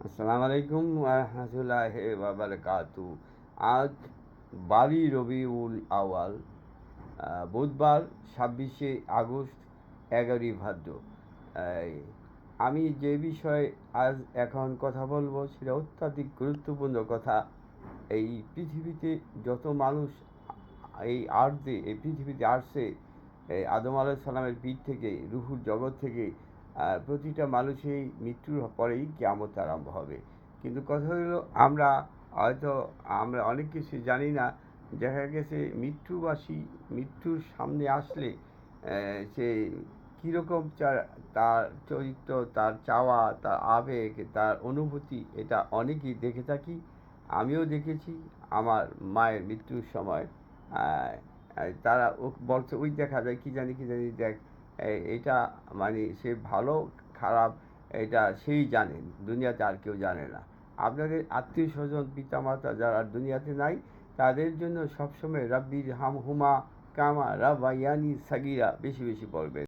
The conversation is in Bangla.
আসসালামু আলাইকুম ওয়া বারাকাতু। আজ 12ই রবিউল আউয়াল, বুধবার 26শে আগস্ট, 11ই ভাদ্র। এই, আমি যে বিষয়ে আজ এখন কথা বলবো সেটা অত্যাধিক গুরুত্বপূর্ণ কথা। এই পৃথিবীতে যত মানুষ এই পৃথিবীতে আসছে, এই আদম আলাইহিস সালামের পিঠ থেকে, রুহুর জগৎ থেকে, প্রতিটা মানুষই মৃত্যুর পরেই কিয়ামত আরম্ভ হবে। কিন্তু কথা হলো, হয়তো আমরা অনেক কিছু জানি না। দেখা গেছে মৃত্যুর সামনে আসলে সে কীরকম তার চরিত্র, তার চাওয়া, তার আবেগ, তার অনুভূতি, এটা অনেকেই দেখে থাকি। আমিও দেখেছি আমার মায়ের মৃত্যুর সময়। আহ, তারা বলছে, ওই দেখা যায়, কি জানি দেখ। এটা মানে সে ভালো খারাপ এটা সেই জানেন, দুনিয়াতে আর কেউ জানে না। আপনাদের আত্মীয় স্বজন, পিতামাতা যারা দুনিয়াতে নাই, তাদের জন্য সবসময় রাব্বির হামহুমা কামা রাব্বায়ানি সাগীরা বেশি বেশি পড়বেন।